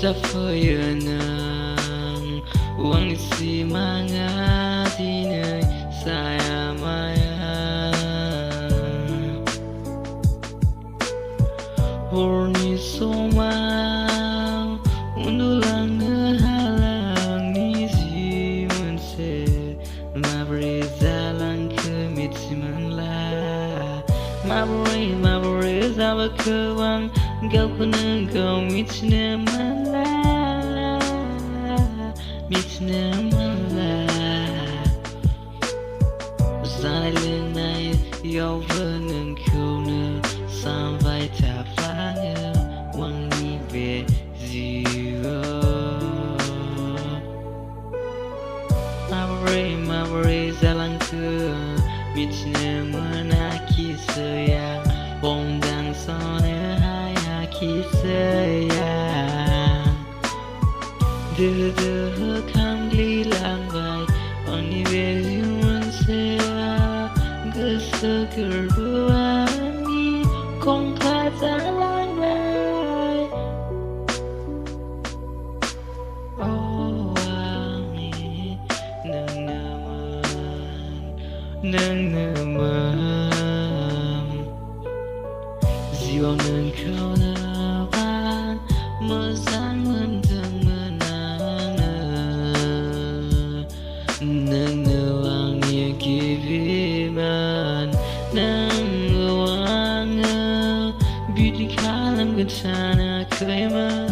Zafayanang uang isi mangatinay saya maya Horni somang undulang ngehalang nisi mense Mabri zalang kemit simanla Mabri zabak kewang Gau kuneng gau mitne mala Zai lenai yau veneng kune sampai tapanya wangi be zero Mabri zalang ke mitne menaki sayang Bondang sone hayaki sayang Dede kam li lang bay Oni beziun saya Geseger buani Kong kata lang bay Oh wangi Neng neman Ziwang neng kau nawan Mesang menteng Nang wangi kiviman Nang wangi Beauty kalam gentana kaiman